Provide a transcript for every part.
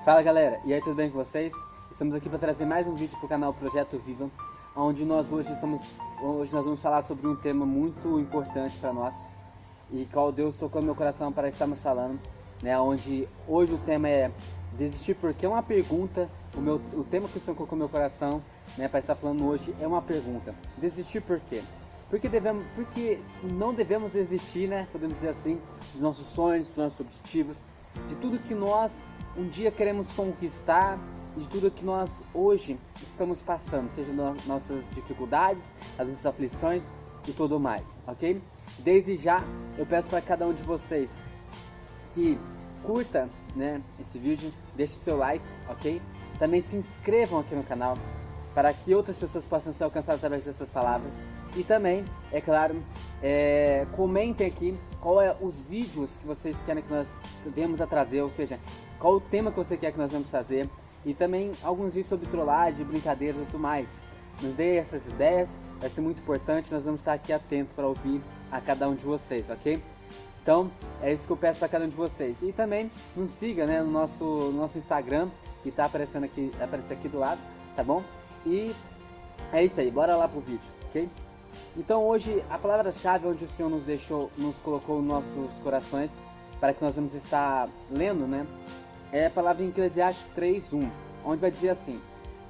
Fala galera, e aí, tudo bem com vocês? Estamos aqui para trazer mais um vídeo para o canal Projeto Viva, onde nós hoje nós vamos falar sobre um tema muito importante para nós e qual Deus tocou no meu coração para estarmos falando, né? Onde hoje o tema é desistir porque é uma pergunta. O tema que o Senhor colocou no meu coração, né, para estar falando hoje é uma pergunta: desistir por quê? Porque não devemos desistir, né? Podemos dizer assim, dos nossos sonhos, dos nossos objetivos, de tudo que nós um dia queremos conquistar, de tudo que nós hoje estamos passando, seja nossas dificuldades, as nossas aflições e tudo mais, ok? Desde já eu peço para cada um de vocês que curta, né, esse vídeo, deixe o seu like, ok? Também se inscrevam aqui no canal para que outras pessoas possam ser alcançadas através dessas palavras. E também, é claro, comentem aqui qual é os vídeos que vocês querem que nós venhamos a trazer, ou seja, qual o tema que você quer que nós vamos fazer. E também alguns vídeos sobre trollagem, brincadeiras e tudo mais. Nos dê essas ideias, vai ser muito importante, nós vamos estar aqui atentos para ouvir a cada um de vocês, ok? Então, é isso que eu peço para cada um de vocês. E também nos siga, né, no nosso Instagram, que está aparecendo aqui, aqui do lado, tá bom? E é isso aí, bora lá pro vídeo, ok? Então hoje a palavra-chave onde o Senhor nos colocou nos nossos corações para que nós vamos estar lendo, né? É a palavra em Eclesiastes 3:1, onde vai dizer assim: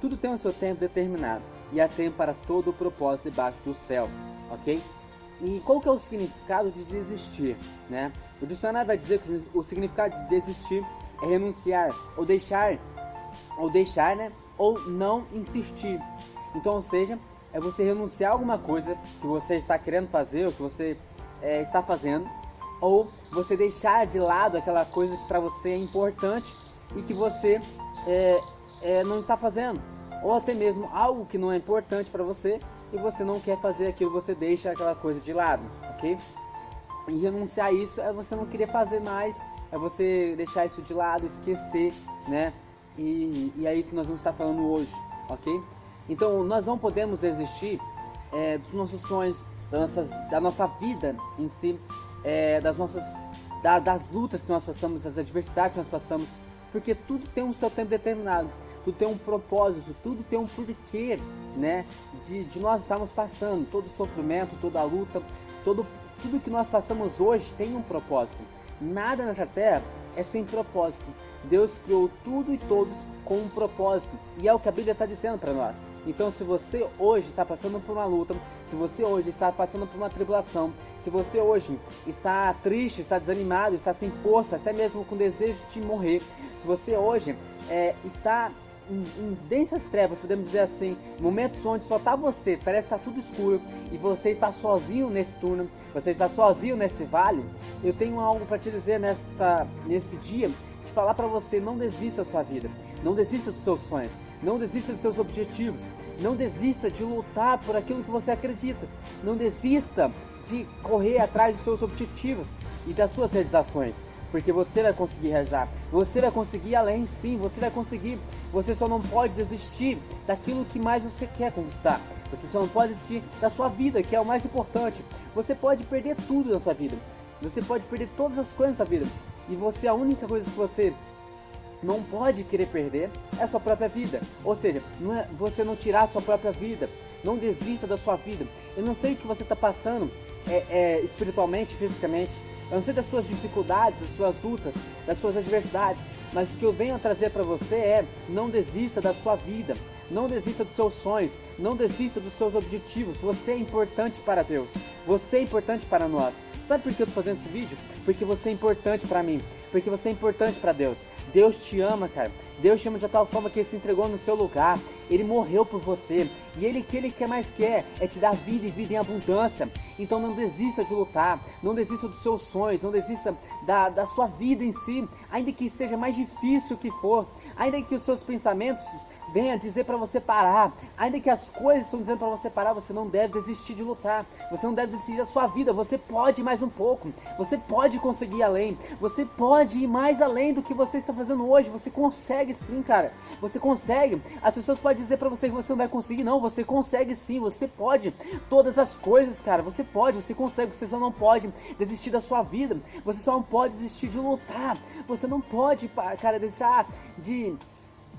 tudo tem o seu tempo determinado e há tempo para todo o propósito debaixo do céu, ok? E qual que é o significado de desistir, né? O dicionário vai dizer que o significado de desistir é renunciar ou deixar, né? Ou não insistir. Então, ou seja, é você renunciar a alguma coisa que você está querendo fazer, ou que você está fazendo, ou você deixar de lado aquela coisa que para você é importante e que você não está fazendo, ou até mesmo algo que não é importante para você e você não quer fazer aquilo, você deixa aquela coisa de lado, ok? E renunciar a isso é você não querer fazer mais, é você deixar isso de lado, esquecer, né? E aí que nós vamos estar falando hoje, ok? Então nós não podemos desistir dos nossos sonhos, da nossa vida em si, das lutas que nós passamos, das adversidades que nós passamos, porque tudo tem um seu tempo determinado, tudo tem um propósito, tudo tem um porquê, né? De nós estarmos passando, todo sofrimento, toda a luta, tudo que nós passamos hoje tem um propósito. Nada nessa terra é sem propósito. Deus criou tudo e todos com um propósito, e é o que a Bíblia está dizendo para nós. Então, se você hoje está passando por uma luta, se você hoje está passando por uma tribulação, se você hoje está triste, está desanimado, está sem força, até mesmo com desejo de morrer, se você hoje está em densas trevas, podemos dizer assim, momentos onde só está você, parece que está tudo escuro e você está sozinho nesse túnel, você está sozinho nesse vale, eu tenho algo para te dizer nesse dia, de falar para você: não desista da sua vida, não desista dos seus sonhos, não desista dos seus objetivos, não desista de lutar por aquilo que você acredita, não desista de correr atrás dos seus objetivos e das suas realizações. Porque você vai conseguir realizar, você vai conseguir ir além, sim, você vai conseguir. Você só não pode desistir daquilo que mais você quer conquistar. Você só não pode desistir da sua vida, que é o mais importante. Você pode perder tudo na sua vida, você pode perder todas as coisas na sua vida, e a única coisa que você não pode querer perder é a sua própria vida. Ou seja, você não tirar a sua própria vida. Não desista da sua vida. Eu não sei o que você está passando espiritualmente, fisicamente. Eu não sei das suas dificuldades, das suas lutas, das suas adversidades, mas o que eu venho a trazer para você é: não desista da sua vida, não desista dos seus sonhos, não desista dos seus objetivos. Você é importante para Deus, você é importante para nós. Sabe por que eu estou fazendo esse vídeo? Porque você é importante para mim, porque você é importante para Deus. Deus te ama, cara. Deus te ama de tal forma que Ele se entregou no seu lugar. Ele morreu por você. E Ele que mais quer é te dar vida e vida em abundância. Então não desista de lutar, não desista dos seus sonhos, não desista da sua vida em si. Ainda que seja mais difícil que for, ainda que os seus pensamentos venham dizer para você parar, ainda que as coisas estão dizendo para você parar, você não deve desistir de lutar. Você não deve desistir da sua vida. Você pode mais um pouco, você pode pode conseguir ir além, você pode ir mais além do que você está fazendo hoje, você consegue sim, cara, você consegue. As pessoas podem dizer pra você que você não vai conseguir, não, você consegue sim, você pode todas as coisas, cara, você pode, você consegue, você só não pode desistir da sua vida, você só não pode desistir de lutar, você não pode, cara, deixar de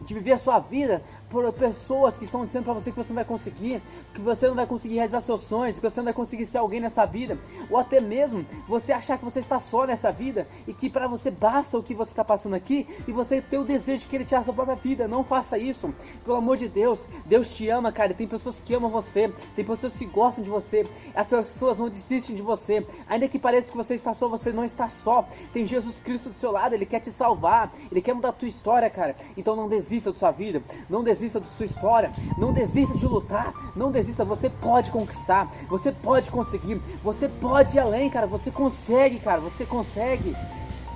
viver a sua vida por pessoas que estão dizendo pra você que você não vai conseguir, que você não vai conseguir realizar seus sonhos, que você não vai conseguir ser alguém nessa vida, ou até mesmo você achar que você está só nessa vida e que pra você basta o que você está passando aqui e você ter o desejo de querer tirar a sua própria vida. Não faça isso, pelo amor de Deus. Deus te ama, cara, tem pessoas que amam você, tem pessoas que gostam de você, as pessoas não desistem de você, ainda que pareça que você está só, você não está só, tem Jesus Cristo do seu lado, Ele quer te salvar, Ele quer mudar a tua história, cara. Então não desista da sua vida, não desista da sua história, não desista de lutar, não desista, você pode conquistar, você pode conseguir, você pode ir além, cara, você consegue, cara, você consegue,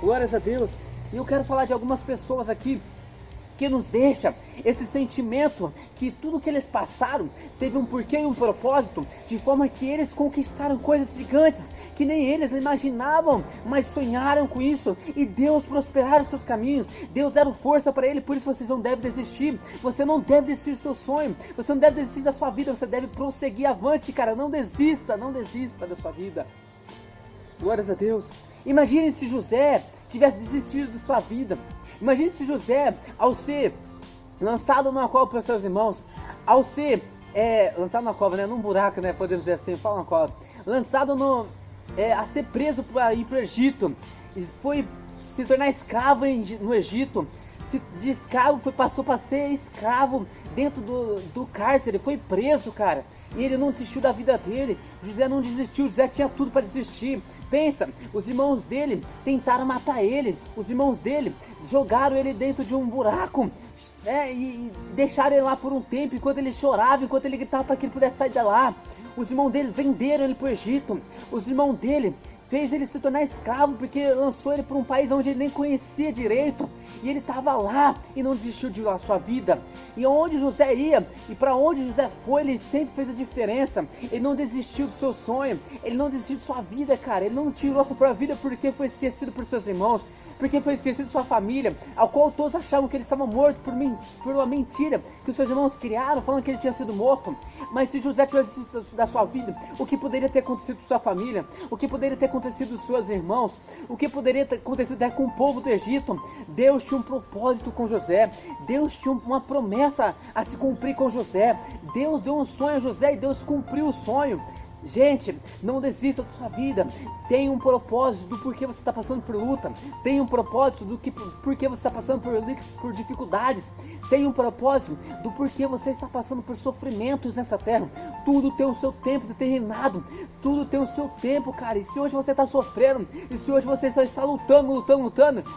glórias a Deus. E eu quero falar de algumas pessoas aqui que nos deixa esse sentimento que tudo que eles passaram teve um porquê e um propósito, de forma que eles conquistaram coisas gigantes que nem eles imaginavam, mas sonharam com isso, e Deus prosperaram os seus caminhos, Deus deram força para ele. Por isso vocês não devem desistir, você não deve desistir do seu sonho, você não deve desistir da sua vida, você deve prosseguir avante, cara, não desista da sua vida, glórias a Deus. Imagine se José tivesse desistido de sua vida. Imagine se José, ao ser lançado numa cova pelos seus irmãos, ao ser lançado numa cova, né, num buraco, né, podemos dizer assim, fala uma cova, lançado a ser preso para ir para o Egito, e foi se tornar escravo no Egito, de escravo passou para ser escravo dentro do cárcere, foi preso, cara. E ele não desistiu da vida dele. José não desistiu, José tinha tudo para desistir. Pensa, os irmãos dele tentaram matar ele, os irmãos dele jogaram ele dentro de um buraco, e deixaram ele lá por um tempo, enquanto ele chorava, enquanto ele gritava para que ele pudesse sair de lá. Os irmãos dele venderam ele para o Egito, os irmãos dele fez ele se tornar escravo, porque lançou ele para um país onde ele nem conhecia direito, e ele estava lá e não desistiu de a sua vida. E onde José ia e para onde José foi, ele sempre fez a diferença. Ele não desistiu do seu sonho, ele não desistiu de sua vida, cara. Ele não tirou a sua própria vida porque foi esquecido por seus irmãos, porque foi esquecido de sua família, ao qual todos achavam que ele estava morto por uma mentira que os seus irmãos criaram, falando que ele tinha sido morto. Mas se José tivesse desistido da sua vida, o que poderia ter acontecido com sua família? O que poderia ter acontecido com seus irmãos? O que poderia ter acontecido até com o povo do Egito? Deus tinha um propósito com José, Deus tinha uma promessa a se cumprir com José, Deus deu um sonho a José e Deus cumpriu o sonho. Gente, não desista da sua vida. Tem um propósito do porquê você está passando por luta. Tem um propósito do porquê você está passando por dificuldades. Tem um propósito do porquê você está passando por sofrimentos nessa terra. Tudo tem o seu tempo determinado. Tudo tem o seu tempo, cara. E se hoje você está sofrendo, e se hoje você só está lutando,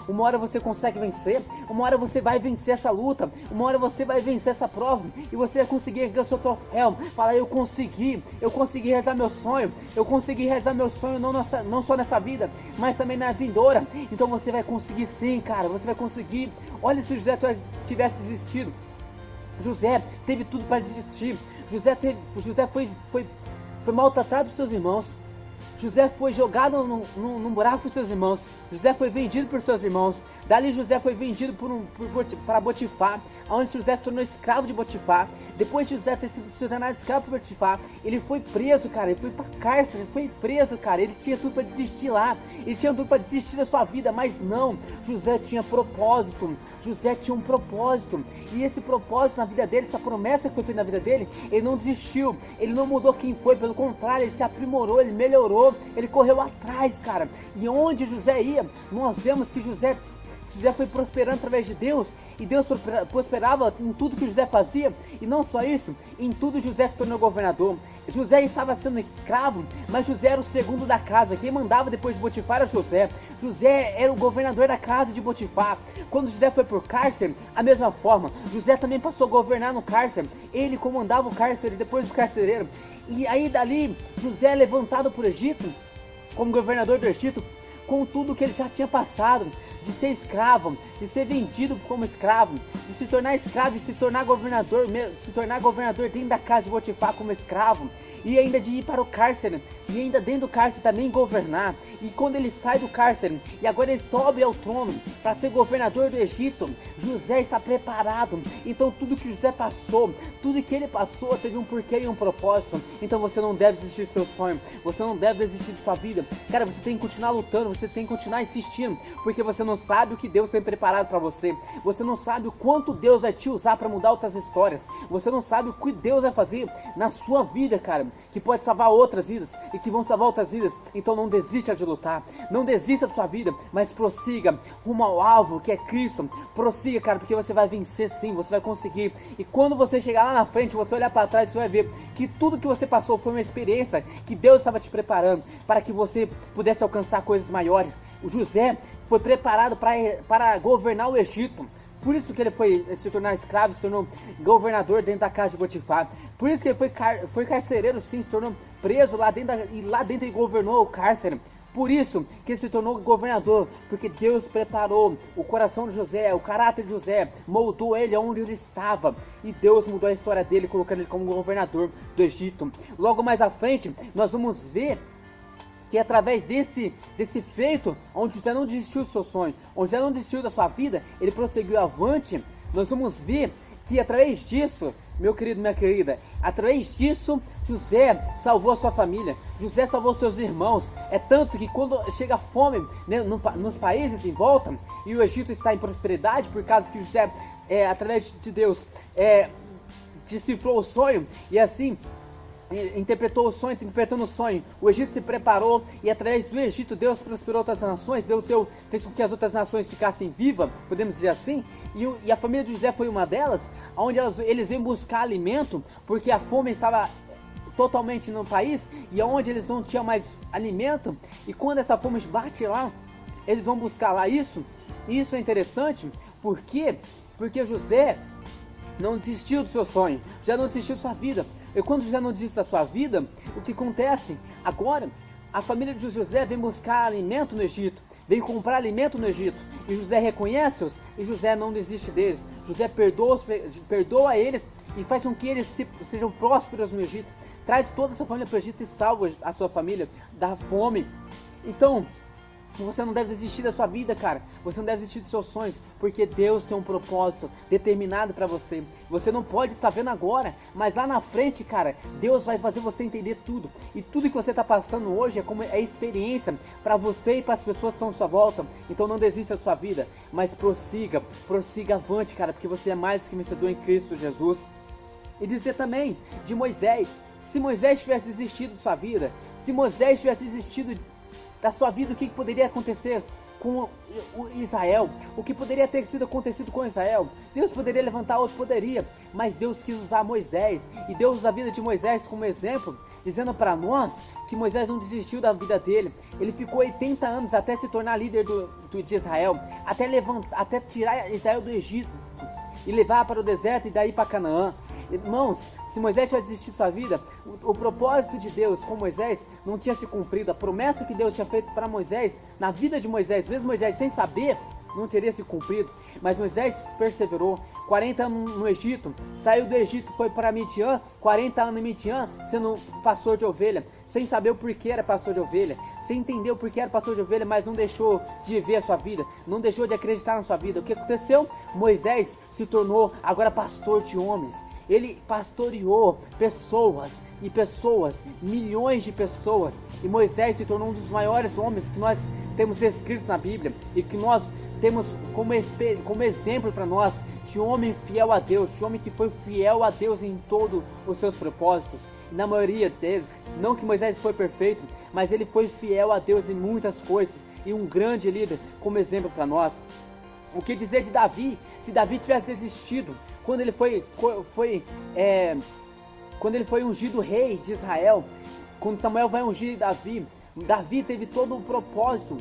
uma hora você consegue vencer. Uma hora você vai vencer essa luta. Uma hora você vai vencer essa prova. E você vai conseguir erguer o seu troféu. Falar, eu consegui realizar meu sonho, eu consegui realizar meu sonho não só nessa vida, mas também na vindoura. Então você vai conseguir sim, cara, você vai conseguir. Olha, se José tivesse desistido, José teve tudo para desistir. José foi maltratado por seus irmãos. José foi jogado num buraco por seus irmãos. José foi vendido por seus irmãos. Dali José foi vendido para Potifar, onde José se tornou escravo de Potifar. Depois de José ter sido se tornado escravo por Potifar, ele foi preso, cara. Ele foi para cárcere, ele foi preso, cara. Ele tinha tudo para desistir lá. Ele tinha tudo para desistir da sua vida, mas não. José tinha propósito. José tinha um propósito. E esse propósito na vida dele, essa promessa que foi feita na vida dele, ele não desistiu. Ele não mudou quem foi, pelo contrário, ele se aprimorou, ele melhorou. Ele correu atrás, cara. E onde José ia, nós vemos que José foi prosperando através de Deus, e Deus prosperava em tudo que José fazia. E não só isso, em tudo José se tornou governador. José estava sendo escravo, mas José era o segundo da casa. Quem mandava depois de Potifar era José. José era o governador da casa de Potifar. Quando José foi por cárcere, a mesma forma, José também passou a governar no cárcere. Ele comandava o cárcere depois do carcereiro. E aí dali, José é levantado por Egito, como governador do Egito, com tudo que ele já tinha passado. de ser escravo, de ser vendido como escravo, de se tornar escravo e se tornar governador dentro da casa de Potifar como escravo, e ainda de ir para o cárcere, e ainda dentro do cárcere também governar. E quando ele sai do cárcere, e agora ele sobe ao trono para ser governador do Egito, José está preparado. Então tudo que José passou, tudo que ele passou teve um porquê e um propósito. Então você não deve desistir do seu sonho, você não deve desistir de sua vida. Cara, você tem que continuar lutando, você tem que continuar insistindo, porque você não sabe o que Deus tem preparado para você. Você não sabe o quanto Deus vai te usar para mudar outras histórias. Você não sabe o que Deus vai fazer na sua vida, cara, que pode salvar outras vidas e que vão salvar outras vidas. Então não desista de lutar, não desista da sua vida, mas prossiga rumo ao alvo que é Cristo. Prossiga, cara, porque você vai vencer sim, você vai conseguir. E quando você chegar lá na frente, você olhar para trás, você vai ver que tudo que você passou foi uma experiência que Deus estava te preparando para que você pudesse alcançar coisas maiores. O José foi preparado para governar o Egito. Por isso que ele foi se tornar escravo, se tornou governador dentro da casa de Potifar. Por isso que ele foi carcereiro, sim, se tornou preso lá dentro, e lá dentro ele governou o cárcere. Por isso que ele se tornou governador, porque Deus preparou o coração de José, o caráter de José, moldou ele onde ele estava. E Deus mudou a história dele, colocando ele como governador do Egito. Logo mais à frente, nós vamos ver que através desse feito, onde José não desistiu do seu sonho, onde José não desistiu da sua vida, ele prosseguiu avante. Nós vamos ver que através disso, meu querido, minha querida, através disso, José salvou a sua família, José salvou seus irmãos. É tanto que quando chega fome, né, nos países em volta, e o Egito está em prosperidade, por causa que José, através de Deus, decifrou o sonho, e assim interpretou o sonho, interpretando o sonho, o Egito se preparou, e através do Egito Deus prosperou outras nações, fez com que as outras nações ficassem vivas, podemos dizer assim, e a família de José foi uma delas, onde eles iam buscar alimento, porque a fome estava totalmente no país, e onde eles não tinham mais alimento, e quando essa fome bate lá, eles vão buscar lá isso. E isso é interessante, porque José não desistiu do seu sonho, José não desistiu da sua vida. E quando José não desiste da sua vida, o que acontece? Agora, a família de José vem buscar alimento no Egito, vem comprar alimento no Egito, e José reconhece-os, e José não desiste deles. José perdoa eles, e faz com que eles sejam prósperos no Egito, traz toda a sua família para o Egito e salva a sua família da fome. Então, você não deve desistir da sua vida, cara. Você não deve desistir dos seus sonhos, porque Deus tem um propósito determinado para você. Você não pode estar vendo agora, mas lá na frente, cara, Deus vai fazer você entender tudo. E tudo que você está passando hoje é experiência para você e para as pessoas que estão à sua volta. Então não desista da sua vida, mas prossiga avante, cara, porque você é mais que vencedor em Cristo Jesus. E dizer também de Moisés: se Moisés tivesse desistido da sua vida, se Moisés tivesse desistido da sua vida, o que poderia acontecer com o Israel? O que poderia ter sido acontecido com Israel? Deus poderia levantar outro, poderia, mas Deus quis usar Moisés, e Deus usa a vida de Moisés como exemplo, dizendo para nós que Moisés não desistiu da vida dele. Ele ficou 80 anos até se tornar líder de Israel, até tirar Israel do Egito e levar para o deserto e daí para Canaã. Irmãos, se Moisés tivesse desistido da sua vida, o propósito de Deus com Moisés não tinha se cumprido. A promessa que Deus tinha feito para Moisés, na vida de Moisés, mesmo Moisés sem saber, não teria se cumprido. Mas Moisés perseverou, 40 anos no Egito, saiu do Egito, foi para Midian, 40 anos em Midian, sendo pastor de ovelha, sem saber o porquê era pastor de ovelha, sem entender o porquê era pastor de ovelha, mas não deixou de viver a sua vida, não deixou de acreditar na sua vida. O que aconteceu? Moisés se tornou agora pastor de homens. Ele pastoreou pessoas, milhões de pessoas, e Moisés se tornou um dos maiores homens que nós temos escrito na Bíblia, e que nós temos como exemplo para nós, de homem fiel a Deus, de homem que foi fiel a Deus em todos os seus propósitos. E na maioria deles, não que Moisés foi perfeito, mas ele foi fiel a Deus em muitas coisas, e um grande líder como exemplo para nós. O que dizer de Davi? Se Davi tivesse desistido quando ele foi ungido rei de Israel, quando Samuel vai ungir Davi, Davi teve todo o propósito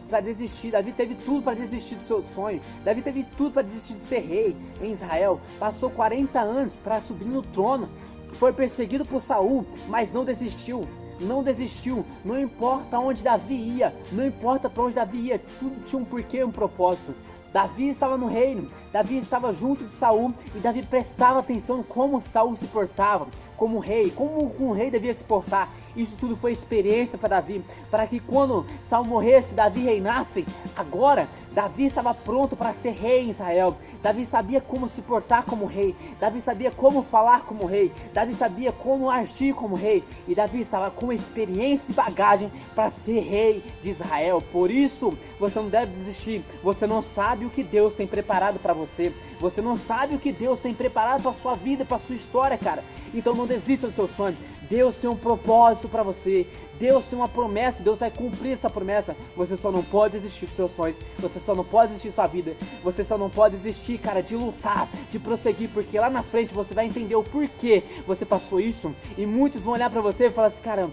para desistir. Davi teve tudo para desistir do seu sonho. Davi teve tudo para desistir de ser rei em Israel. Passou 40 anos para subir no trono. Foi perseguido por Saul, mas não desistiu. não desistiu. Não importa onde Davi ia, não importa para onde Davi ia, tudo tinha um porquê, um propósito. Davi estava no reino, Davi estava junto de Saul e Davi prestava atenção como Saul se portava como rei, como um rei devia se portar. Isso tudo foi experiência para Davi, para que quando Saul morresse, Davi reinasse. Agora, Davi estava pronto para ser rei em Israel. Davi sabia como se portar como rei, Davi sabia como falar como rei, Davi sabia como agir como rei, e Davi estava com experiência e bagagem para ser rei de Israel. Por isso, você não deve desistir. Você não sabe o que Deus tem preparado para você, você não sabe o que Deus tem preparado para sua vida, para sua história, cara. Então não desista do seu sonho. Deus tem um propósito para você, Deus tem uma promessa, Deus vai cumprir essa promessa. Você só não pode desistir dos seus sonhos, você só não pode desistir da sua vida, você só não pode desistir, cara, de lutar, de prosseguir, porque lá na frente você vai entender o porquê você passou isso, e muitos vão olhar para você e falar assim, cara,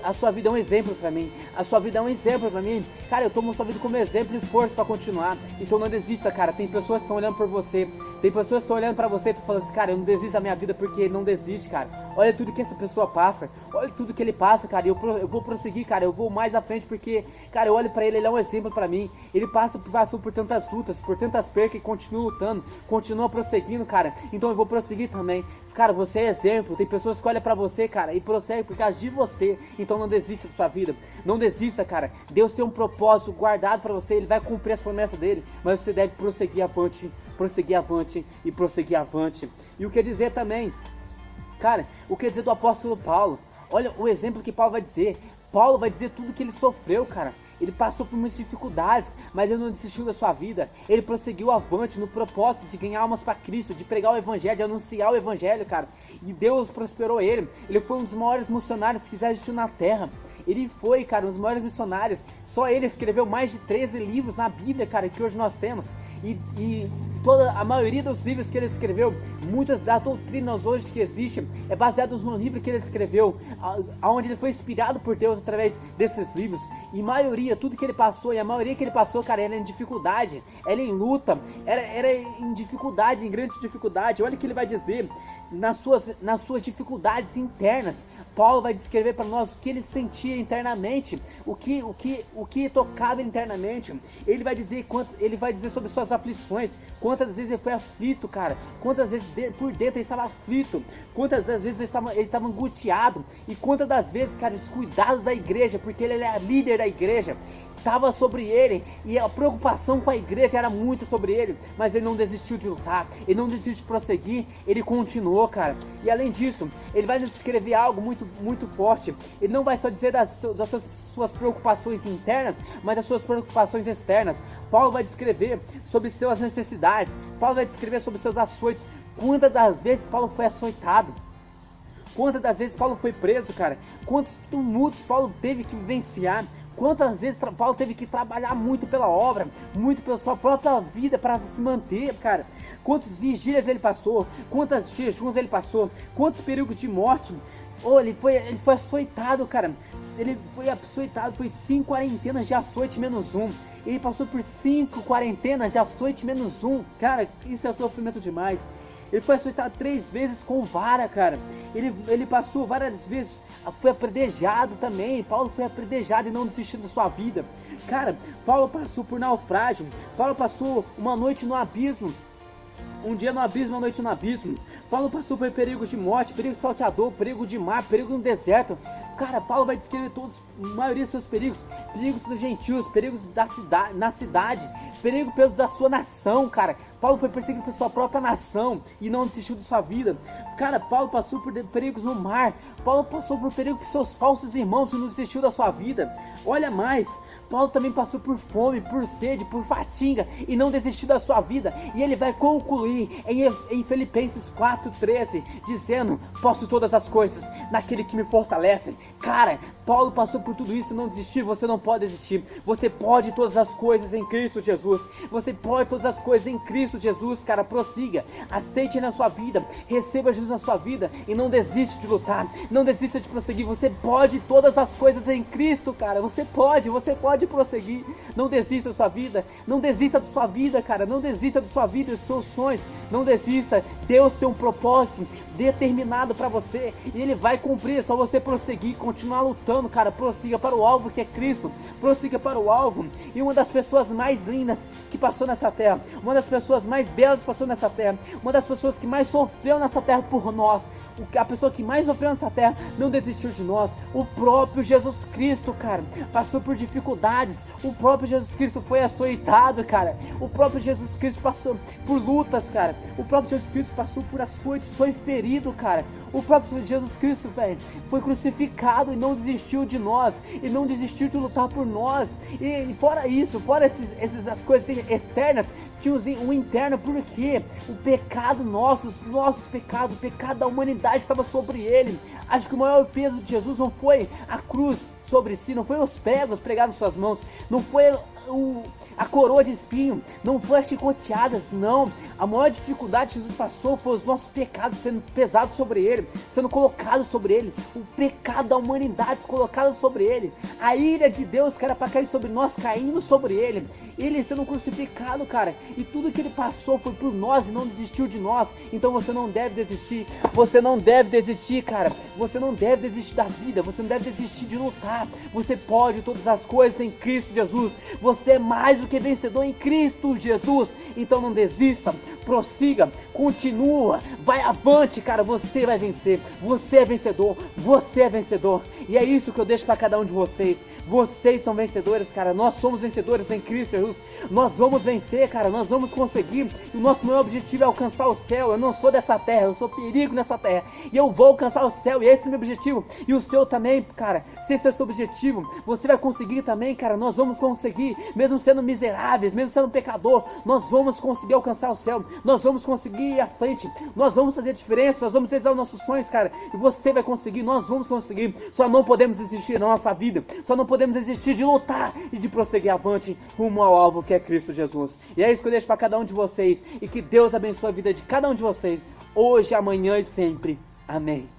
a sua vida é um exemplo pra mim, a sua vida é um exemplo pra mim, cara, eu tomo a sua vida como exemplo e força pra continuar. Então não desista, cara. Tem pessoas que estão olhando por você, tem pessoas que estão olhando pra você e tu fala assim, cara, eu não desisto da minha vida, porque ele não desiste, cara. Olha tudo que essa pessoa passa, olha tudo que ele passa, cara, e eu vou prosseguir, cara, eu vou mais à frente, porque, cara, eu olho pra ele, ele é um exemplo pra mim. Ele passou por tantas lutas, por tantas percas e continua lutando, continua prosseguindo, cara. Então eu vou prosseguir também. Cara, você é exemplo, tem pessoas que olham pra você, cara, e prosseguem por causa de você. Então não desista da sua vida, não desista, cara. Deus tem um propósito guardado pra você, ele vai cumprir as promessas dele, mas você deve prosseguir avante, prosseguir avante e prosseguir avante. E o que dizer também, cara, o que dizer do apóstolo Paulo? Olha o exemplo que Paulo vai dizer. Paulo vai dizer tudo que ele sofreu, cara. Ele passou por muitas dificuldades, mas ele não desistiu da sua vida. Ele prosseguiu avante no propósito de ganhar almas para Cristo, de pregar o evangelho, de anunciar o evangelho, cara. E Deus prosperou ele. Ele foi um dos maiores missionários que já existiu na terra. Ele foi, cara, um dos maiores missionários. Só ele escreveu mais de 13 livros na Bíblia, cara, que hoje nós temos. E a maioria dos livros que ele escreveu, muitas das doutrinas hoje que existem, é baseadas no livro que ele escreveu, onde ele foi inspirado por Deus através desses livros. E maioria, tudo que ele passou, e a maioria que ele passou, cara, era em dificuldade, era em luta, era em dificuldade, em grande dificuldade. Olha o que ele vai dizer, nas suas dificuldades internas. Paulo vai descrever para nós o que ele sentia internamente, o que tocava internamente. Ele vai dizer sobre suas aflições, quantas vezes ele foi aflito, cara, quantas vezes por dentro ele estava aflito, quantas das vezes ele estava angustiado, e quantas das vezes, cara, os cuidados da igreja, porque ele era líder da igreja, estava sobre ele, e a preocupação com a igreja era muito sobre ele, mas ele não desistiu de lutar, ele não desistiu de prosseguir, ele continuou, cara. E além disso, ele vai nos escrever algo muito, muito forte. Ele não vai só dizer das suas preocupações internas, mas das suas preocupações externas. Paulo vai descrever sobre suas necessidades, Paulo vai descrever sobre seus açoites. Quantas das vezes Paulo foi açoitado? Quantas das vezes Paulo foi preso, cara? Quantos tumultos Paulo teve que vivenciar? Quantas vezes Paulo teve que trabalhar muito pela obra, muito pela sua própria vida para se manter, cara? Quantas vigílias ele passou? Quantas jejuns ele passou? Quantos períodos de morte? Oh, ele foi açoitado, cara. Ele foi açoitado por 5 quarentenas de açoite menos 1. Ele passou por 5 quarentenas de açoite menos 1. Cara, isso é sofrimento demais. Ele foi açoitado 3 vezes com vara, cara. Ele passou várias vezes, foi apredejado também. Paulo foi apredejado e não desistiu da sua vida. Cara, Paulo passou por naufrágio. Paulo passou uma noite no abismo. Um dia no abismo, uma noite no abismo. Paulo passou por perigos de morte, perigo salteador, perigo de mar, perigo no deserto. Cara, Paulo vai descrever a maioria dos seus perigos. Perigos dos gentios, perigos na cidade, perigo da sua nação, cara. Paulo foi perseguido por sua própria nação e não desistiu de sua vida. Cara, Paulo passou por perigos no mar. Paulo passou por perigos com seus falsos irmãos e não desistiu da sua vida. Olha mais, Paulo também passou por fome, por sede, por fadiga e não desistiu da sua vida. E ele vai concluir em Filipenses 4:13, dizendo: posso todas as coisas naquele que me fortalece. Cara, Paulo passou por tudo isso e não desistiu. Você não pode desistir. Você pode todas as coisas em Cristo Jesus. Você pode todas as coisas em Cristo Jesus, cara. Prossiga, aceite na sua vida, receba Jesus na sua vida e não desiste de lutar, não desista de prosseguir. Você pode todas as coisas em Cristo, cara. Você pode pode prosseguir. Não desista da sua vida. Não desista da sua vida, cara. Não desista da sua vida, dos seus sonhos. Não desista. Deus tem um propósito determinado para você e Ele vai cumprir. É só você prosseguir, continuar lutando, cara. Prossiga para o alvo que é Cristo. Prossiga para o alvo. E uma das pessoas mais lindas que passou nessa terra, uma das pessoas mais belas que passou nessa terra, uma das pessoas que mais sofreu nessa terra por nós, a pessoa que mais sofreu nessa terra, não desistiu de nós. O próprio Jesus Cristo, cara, passou por dificuldades. O próprio Jesus Cristo foi açoitado, cara. O próprio Jesus Cristo passou por lutas, cara. O próprio Jesus Cristo passou por açoites, foi ferido, cara. O próprio Jesus Cristo, velho, foi crucificado e não desistiu de nós, e não desistiu de lutar por nós. E fora isso, fora as coisas externas, tinha o interno, porque o pecado nosso, os nossos pecados, o pecado da humanidade estava sobre ele. Acho que o maior peso de Jesus não foi a cruz sobre si, não foi os pregos pregados em suas mãos, não foi a coroa de espinho, não foi as chicoteadas, não. A maior dificuldade que Jesus passou foi os nossos pecados sendo pesados sobre ele, sendo colocados sobre ele, o pecado da humanidade colocado sobre ele, a ira de Deus que era para cair sobre nós, caindo sobre ele, ele sendo crucificado, cara, e tudo que ele passou foi por nós e não desistiu de nós. Então você não deve desistir, você não deve desistir, cara, você não deve desistir da vida, você não deve desistir de lutar. Você pode todas as coisas em Cristo Jesus, você é mais do que vencedor em Cristo Jesus. Então não desista, prossiga, continua, vai avante, cara, você vai vencer, você é vencedor, você é vencedor. E é isso que eu deixo para cada um de vocês. Vocês são vencedores, cara. Nós somos vencedores em Cristo Jesus. Nós vamos vencer, cara. Nós vamos conseguir. E o nosso maior objetivo é alcançar o céu. Eu não sou dessa terra, eu sou perigo nessa terra. E eu vou alcançar o céu. E esse é o meu objetivo. E o seu também, cara. Se esse é o seu objetivo, você vai conseguir também, cara. Nós vamos conseguir. Mesmo sendo miseráveis, mesmo sendo pecador, nós vamos conseguir alcançar o céu. Nós vamos conseguir ir à frente. Nós vamos fazer diferença. Nós vamos realizar os nossos sonhos, cara. E você vai conseguir. Nós vamos conseguir. Só não podemos desistir da nossa vida. Só não podemos desistir de lutar e de prosseguir avante rumo ao alvo que é Cristo Jesus. E é isso que eu deixo para cada um de vocês. E que Deus abençoe a vida de cada um de vocês, hoje, amanhã e sempre. Amém.